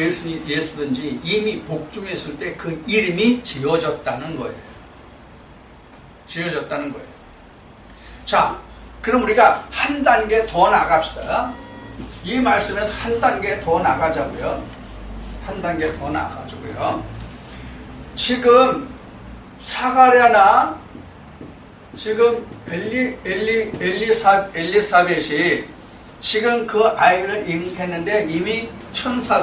예수든지 이미 복중에 있을 때 그 이름이 지어졌다는 거예요. 지어졌다는 거예요. 자, 그럼 우리가 한 단계 더 나갑시다. 이 말씀에서 한 단계 더 나가자고요. 한 단계 더 나가자고요. 지금 사가랴나 지금 엘리사벳이 지금 그 아이를 잉태했는데 이미 천사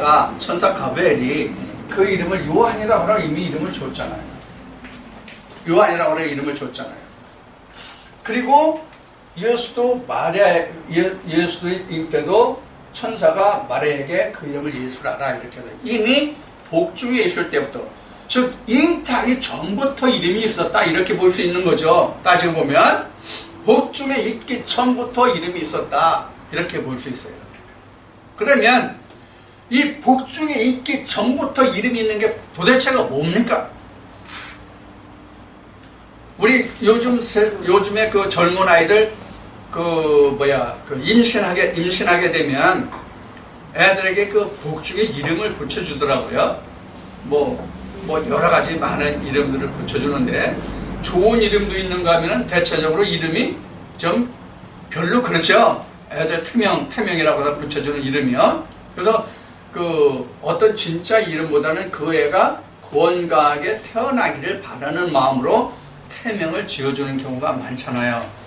가브리엘이 그 이름을 요한이라고 하라 이미 이름을 줬잖아요. 요한이라고 하라 이름을 줬잖아요. 그리고 예수도 예수의 잉태도 천사가 마리아에게 그 이름을 예수라라 이렇게 해서 이미 복중에 있을 때부터 즉 잉태하기 전부터 이름이 있었다 이렇게 볼 수 있는 거죠. 따지고 보면 복중에 있기 전부터 이름이 있었다 이렇게 볼 수 있어요. 그러면 이 복중에 있기 전부터 이름이 있는 게 도대체가 뭡니까? 우리 요즘에 그 젊은 아이들 임신하게 되면 애들에게 그 복중에 이름을 붙여주더라고요. 뭐 여러 가지 많은 이름들을 붙여주는데 좋은 이름도 있는가 하면 대체적으로 이름이 좀 별로 그렇죠. 애들 태명이라고 붙여주는 이름이요. 그래서 그 어떤 진짜 이름보다는 그 애가 건강하게 태어나기를 바라는 마음으로 태명을 지어주는 경우가 많잖아요.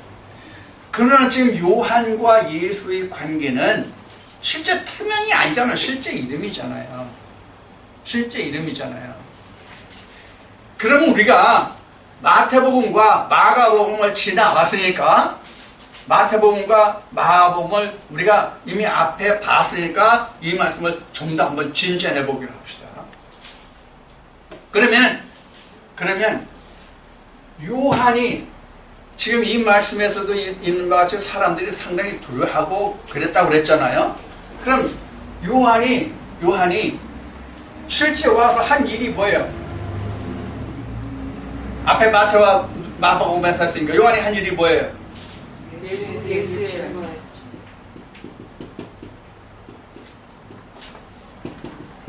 그러나 지금 요한과 예수의 관계는 실제 태명이 아니잖아요. 실제 이름이잖아요. 실제 이름이잖아요. 그러면 우리가 마태복음과 마가복음을 지나갔으니까 마태복음과 마가복음을 우리가 이미 앞에 봤으니까 이 말씀을 좀 더 한번 진전해 보기로 합시다. 그러면 요한이 지금 이 말씀에서도 있는 것 같이 사람들이 상당히 두려워하고 그랬다고 그랬잖아요. 그럼 요한이 실제 와서 한 일이 뭐예요? 앞에 마태와 마가복음에서 했으니까 요한이 한 일이 뭐예요?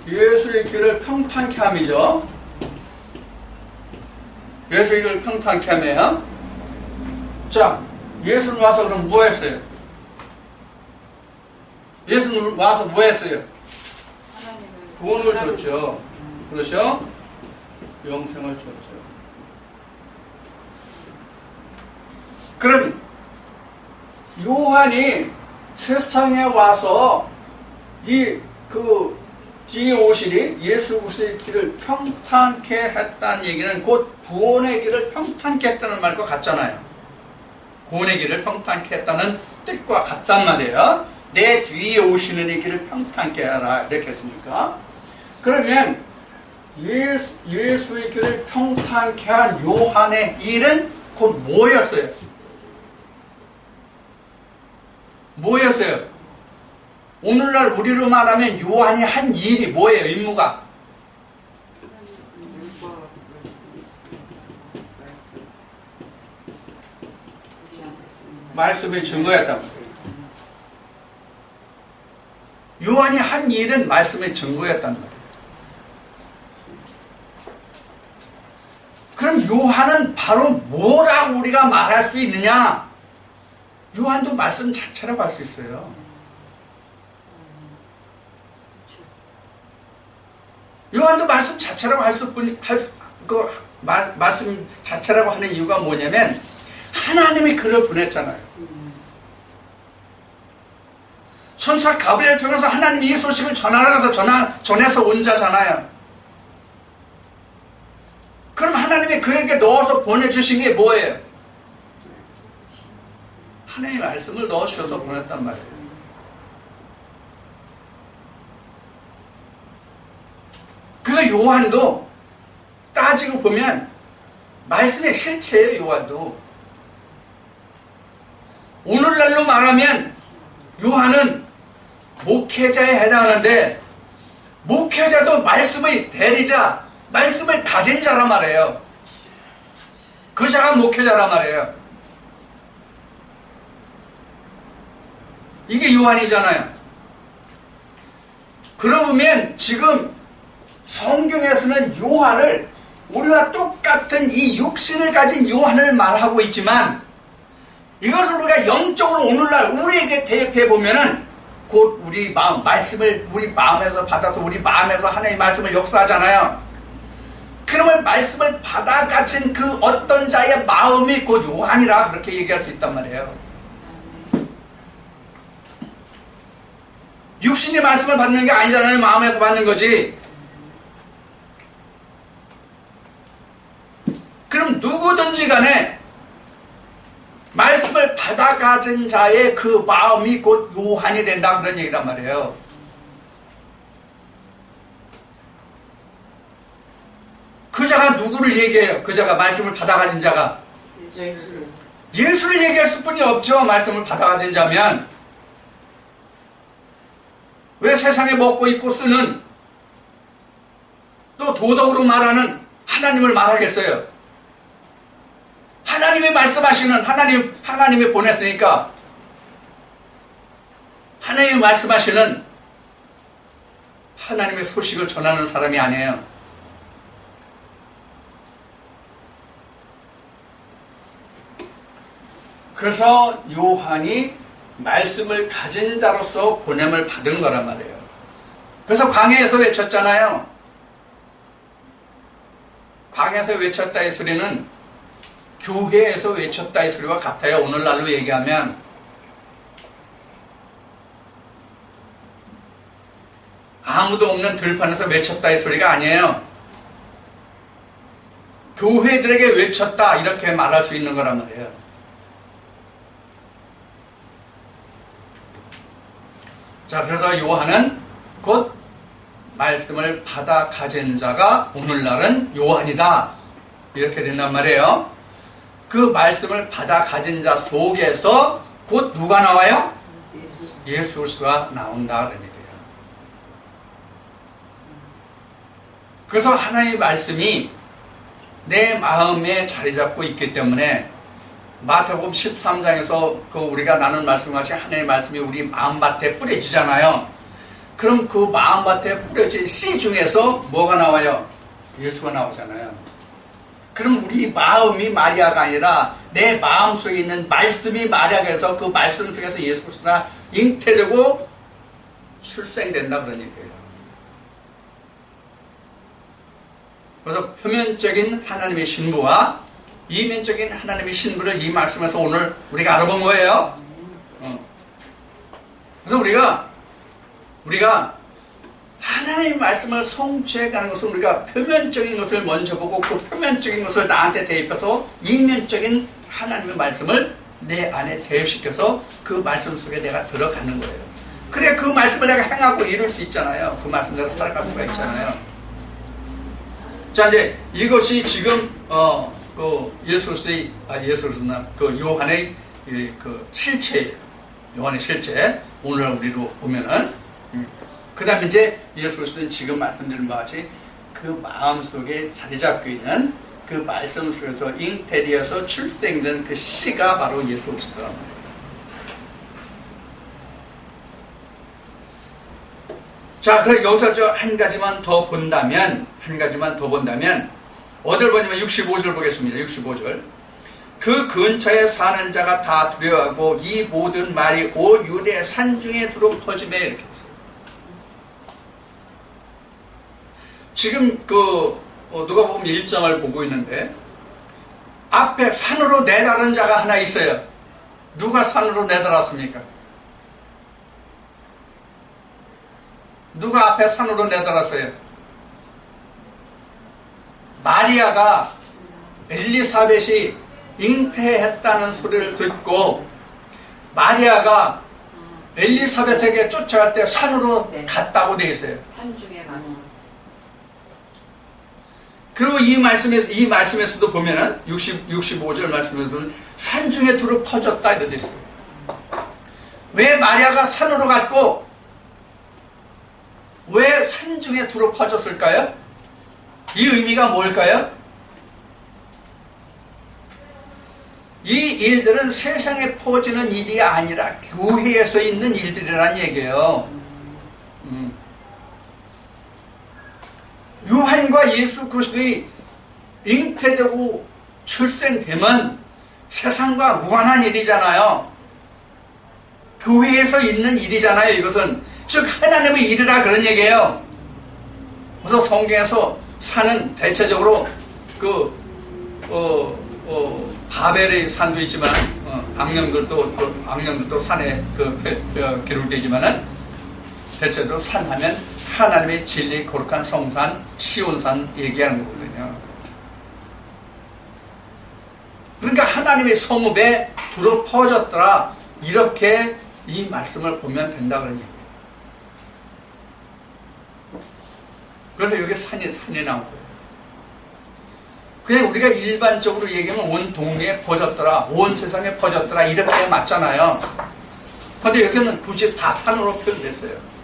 예수의 길을 평탄케 함이죠. 예수의 길을 평탄케 하면 자, 예수는 와서 그럼 뭐 했어요? 예수님 와서 뭐 했어요? 하나님을 구원을 줬죠. 그렇죠? 영생을 줬죠. 그럼 요한이 세상에 와서 뒤에 오시니 예수 그리스도의 길을 평탄케 했다는 얘기는 곧 구원의 길을 평탄케 했다는 말과 같잖아요. 구원의 길을 평탄케 했다는 뜻과 같단 말이에요. 내 뒤에 오시는 이 길을 평탄케 하라 이렇게 했습니까? 그러면 예수의 길을 평탄케 한 요한의 일은 곧 뭐였어요? 뭐였어요? 오늘날 우리로 말하면 요한이 한 일이 뭐예요? 임무가? 말씀의 증거였단 말이에요. 요한이 한 일은 말씀의 증거였단 말이에요. 그럼 요한은 바로 뭐라고 우리가 말할 수 있느냐? 요한도 말씀 자체라고 할 수 있어요. 요한도 말씀 자체라고 말씀 자체라고 하는 이유가 뭐냐면 하나님이 그를 보냈잖아요. 천사 가브리엘 통해서 하나님이 이 소식을 전하러 가서 전해서 온 자잖아요. 그럼 하나님이 그에게 넣어서 보내주신 게 뭐예요? 하나님의 말씀을 넣어주셔서 보냈단 말이에요. 그래서 요한도 따지고 보면 말씀의 실체예요. 요한도 오늘날로 말하면 요한은 목회자에 해당하는데 목회자도 말씀의 대리자, 말씀을 가진 자란 말이에요. 그 자가 목회자란 말이에요. 이게 요한이잖아요. 그러고 보면 지금 성경에서는 요한을 우리와 똑같은 이 육신을 가진 요한을 말하고 있지만 이것을 우리가 영적으로 오늘날 우리에게 대입해 보면은 곧 우리 마음, 말씀을 우리 마음에서 받아서 우리 마음에서 하나님의 말씀을 역사하잖아요. 그러면 말씀을 받아 가진 그 어떤 자의 마음이 곧 요한이라 그렇게 얘기할 수 있단 말이에요. 육신의 말씀을 받는 게 아니잖아요. 마음에서 받는 거지. 그럼 누구든지 간에 말씀을 받아 가진 자의 그 마음이 곧 요한이 된다 그런 얘기란 말이에요. 그 자가 누구를 얘기해요? 그 자가 말씀을 받아 가진 자가 예수를 얘기할 수뿐이 없죠. 말씀을 받아 가진 자면 왜 세상에 먹고 입고 쓰는 또 도덕으로 말하는 하나님을 말하겠어요? 하나님이 말씀하시는 하나님이 보냈으니까 하나님이 말씀하시는 하나님의 소식을 전하는 사람이 아니에요. 그래서 요한이 말씀을 가진 자로서 보냄을 받은 거란 말이에요. 그래서 광야에서 외쳤잖아요. 광야에서 외쳤다 이 소리는 교회에서 외쳤다 이 소리와 같아요. 오늘날로 얘기하면 아무도 없는 들판에서 외쳤다 이 소리가 아니에요. 교회들에게 외쳤다 이렇게 말할 수 있는 거란 말이에요. 자, 그래서 요한은 곧 말씀을 받아 가진 자가 오늘날은 요한이다 이렇게 된단 말이에요. 그 말씀을 받아 가진 자 속에서 곧 누가 나와요? 예수 그리스도가 나온다 그런 얘기예요. 그래서 하나님의 말씀이 내 마음에 자리 잡고 있기 때문에 마태복음 13장에서 그 우리가 나눈 말씀같이 하나님의 말씀이 우리 마음밭에 뿌려지잖아요. 그럼 그 마음밭에 뿌려진 씨 중에서 뭐가 나와요? 예수가 나오잖아요. 그럼 우리 마음이 마리아가 아니라 내 마음 속에 있는 말씀이 마리아가 해서 그 말씀 속에서 예수 그리스도가 잉태되고 출생된다 그런 얘기예요. 그래서 표면적인 하나님의 신부와 이면적인 하나님의 신부를 이 말씀에서 오늘 우리가 알아본 거예요. 그래서 우리가 하나님의 말씀을 성취해가는 것은 우리가 표면적인 것을 먼저 보고 그 표면적인 것을 나한테 대입해서 이면적인 하나님의 말씀을 내 안에 대입시켜서 그 말씀 속에 내가 들어가는 거예요. 그래 그 말씀을 내가 행하고 이룰 수 있잖아요. 그 말씀대로 살아갈 수가 있잖아요. 자 이제 이것이 지금 그 예수스의 그 요한의 그 실체예요. 요한의 실체. 오늘 우리로 보면은 그 다음에 이제 예수 그리스도는 지금 말씀드린 바와 같이 그 마음속에 자리 잡고 있는 그 말씀 속에서 잉태되어서 출생된 그 씨가 바로 예수 그리스도란 말이에요. 자, 그래 여기서 저 한 가지만 더 본다면 어디를 보냐면 65절 보겠습니다. 65절. 그 근처에 사는 자가 다 두려워하고 이 모든 말이 온 유대 산중에 두루 퍼지매 이렇게 했어요. 지금 누가 보면 1장을 보고 있는데 앞에 산으로 내달은 자가 하나 있어요. 누가 산으로 내달았습니까? 누가 앞에 산으로 내달았어요? 마리아가 엘리사벳이 잉태했다는 소리를 듣고 마리아가 엘리사벳에게 쫓아갈 때 산으로 갔다고 되어 있어요. 산중에 가서. 그리고 이 말씀에서도 보면은 65절 말씀에서는 산중에 두루 퍼졌다 이렇게 되어 있어요. 왜 마리아가 산으로 갔고 왜 산중에 두루 퍼졌을까요? 이 의미가 뭘까요? 이 일들은 세상에 퍼지는 일이 아니라 교회에서 있는 일들이라는 얘기예요. 요한과 예수 그리스도의 잉태되고 출생되면 세상과 무관한 일이잖아요. 교회에서 있는 일이잖아요. 이것은 즉 하나님의 일이라 그런 얘기예요. 그래서 성경에서 산은 대체적으로 바벨의 산도 있지만 악령들도 산에 기록되지만은 대체적으로 산 하면 하나님의 진리 거룩한 성산 시온산 얘기하는 거거든요. 그러니까 하나님의 성읍에 두루 퍼졌더라 이렇게 이 말씀을 보면 된다 그런 얘기예요. 그래서 여기 산이 나온 거예요. 그냥 우리가 일반적으로 얘기하면 온 동네에 퍼졌더라, 온 세상에 퍼졌더라 이렇게 맞잖아요. 그런데 여기는 굳이 다 산으로 표현됐어요.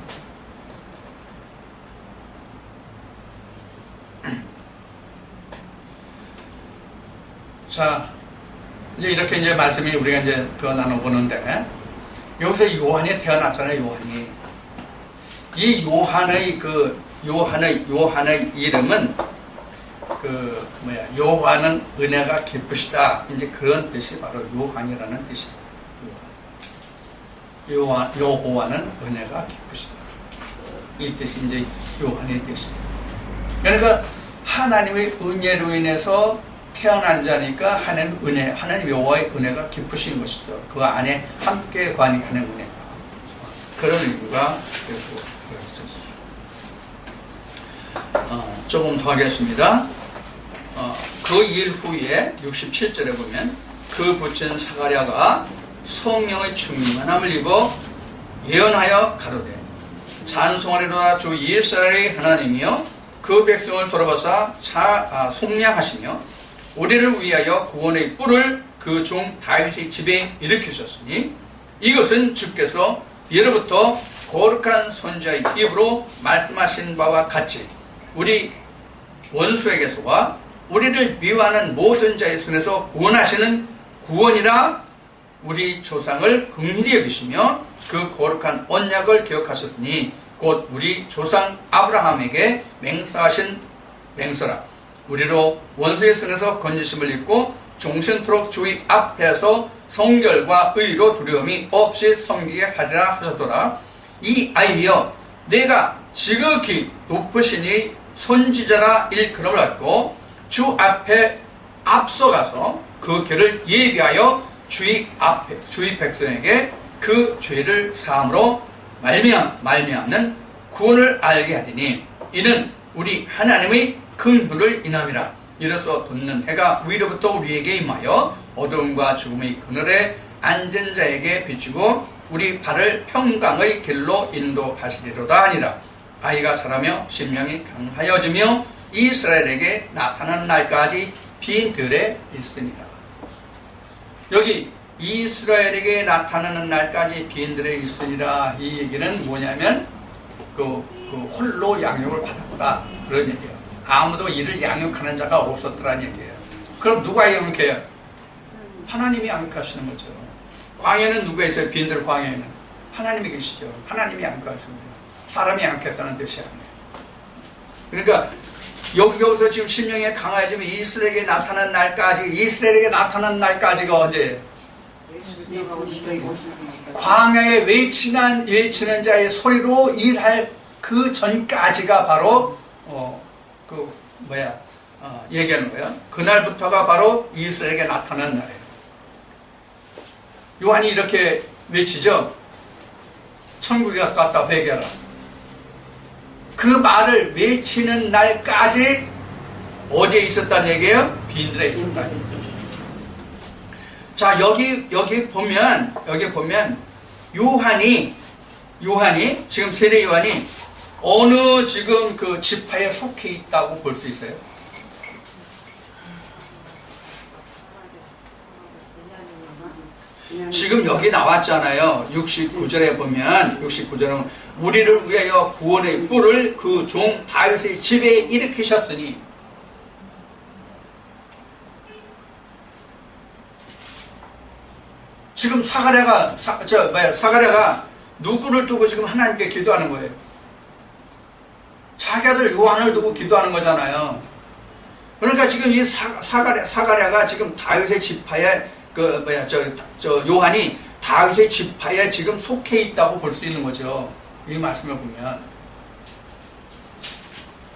자, 이제 이렇게 이제 말씀이 우리가 이제 더 나눠보는데 여기서 요한이 태어났잖아요. 이 요한의 이름은 요한은 은혜가 기쁘시다. 이제 그런 뜻이 바로 요한이라는 뜻이에요. 여호와는 은혜가 기쁘시다. 이 뜻이 이제 요한의 뜻이에요. 그러니까 하나님의 은혜로 인해서 태어난 자니까 하나님 여호와의 은혜가 기쁘신 것이죠. 그 안에 함께 관계하는 은혜가 그런 의미가 되고 조금 더 하겠습니다. 그 일 후에 67절에 보면 그 부친 사가랴가 성령의 충만함을 입어 예언하여 가로되 찬송하리로다 주 이스라엘의 하나님이여 그 백성을 돌아보사 속량하시며 우리를 위하여 구원의 뿔을 그 종 다윗의 집에 일으키셨으니 이것은 주께서 예로부터 거룩한 선지자의 입으로 말씀하신 바와 같이 우리 원수에게서와 우리를 미워하는 모든 자의 손에서 구원하시는 구원이라 우리 조상을 긍휼히 여기시며 그 거룩한 언약을 기억하셨으니 곧 우리 조상 아브라함에게 맹세하신 맹세라 우리로 원수의 손에서 건지심을 입고 종신토록 주의 앞에서 성결과 의로 두려움이 없이 섬기게 하리라 하셨더라. 이 아이여 내가 지극히 높으시니 선지자라 일컬음을 받고 주 앞에 앞서가서 그 길을 예비하여 주의 백성에게 그 죄를 사함으로 말미암는 구원을 알게 하리니 이는 우리 하나님의 긍휼을 인함이라. 이로써 돋는 해가 위로부터 우리에게 임하여 어두움과 죽음의 그늘에 앉은 자에게 비추고 우리 발을 평강의 길로 인도하시리로다 하니라. 아이가 자라며 심령이 강하여지며 이스라엘에게 나타나는 날까지 빈들에 있으니라. 여기 이스라엘에게 나타나는 날까지 빈들에 있으니라, 이 얘기는 뭐냐면 그 홀로 양육을 받았다, 그런 얘기예요. 아무도 이를 양육하는 자가 없었더란 얘기예요. 그럼 누가 양육해요? 하나님이 양육하시는 거죠. 광야는 누가 있어요? 빈들 광야에는 하나님이 계시죠. 하나님이 양육하십니다. 사람이 양육했다는 뜻이 아니에요. 그러니까 여기서 지금 심령에 강해지면 이스라엘에게 나타난 날까지가 언제? 광야에 외치는 자의 소리로 일할 그 전까지가 바로 얘기하는 거야. 그날부터가 바로 이스라엘에게 나타난 날이에요. 요한이 이렇게 외치죠. 천국에 가깝다 회개하라. 그 말을 외치는 날까지 어디에 있었다는 얘기예요? 빈들에 있었다는 얘기예요. 자, 여기 보면 요한이 지금 세례 요한이 어느 지금 그 지파에 속해 있다고 볼 수 있어요? 지금 여기 나왔잖아요. 69절에 보면, 69절은 우리를 위하여 구원의 뿔을 그 종 다윗의 집에 일으키셨으니, 지금 사가랴가 누구를 두고 지금 하나님께 기도하는 거예요? 자기 아들 요한을 두고 기도하는 거잖아요. 그러니까 지금 이 사가랴가 지금 다윗의 지파에 요한이 다윗의 지파에 지금 속해 있다고 볼 수 있는 거죠. 이 말씀을 보면.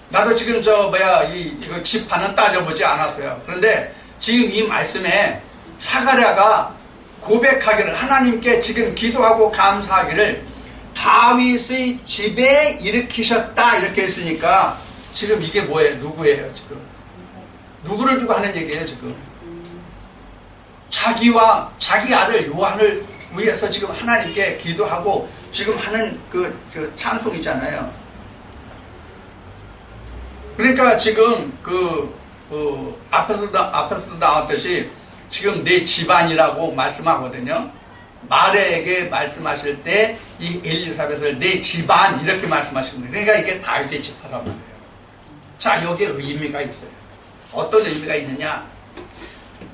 나도 지금 이거 지파는 따져보지 않았어요. 그런데 지금 이 말씀에 사가랴가 고백하기를, 하나님께 지금 기도하고 감사하기를 다윗의 집에 일으키셨다 이렇게 했으니까 지금 이게 뭐예요? 누구예요? 지금 누구를 두고 하는 얘기예요? 지금 자기와 자기 아들 요한을 위해서 지금 하나님께 기도하고 지금 하는 그 찬송이잖아요. 그러니까 지금 앞에서도 나왔듯이 지금 내 집안이라고 말씀하거든요. 마리아에게 말씀하실 때 이 엘리사벳을 내 집안 이렇게 말씀하시는 거예요. 그러니까 이게 다윗의 지파란 말이에요. 자, 여기에 의미가 있어요. 어떤 의미가 있느냐?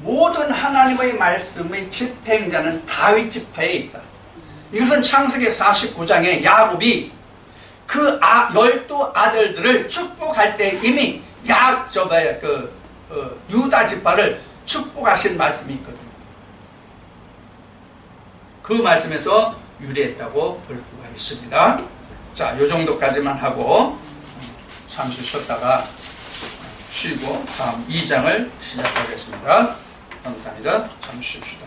모든 하나님의 말씀의 집행자는 다윗 지파에 있다. 이것은 창세기 49장에 야곱이 그 12 아들들을 축복할 때 이미 유다 지파를 축복하신 말씀이 있거든요. 그 말씀에서 유래했다고 볼 수가 있습니다. 자, 요 정도까지만 하고 잠시 쉬었다가 쉬고 다음 2장을 시작하겠습니다. 감사합니다. 잠시 쉽시다.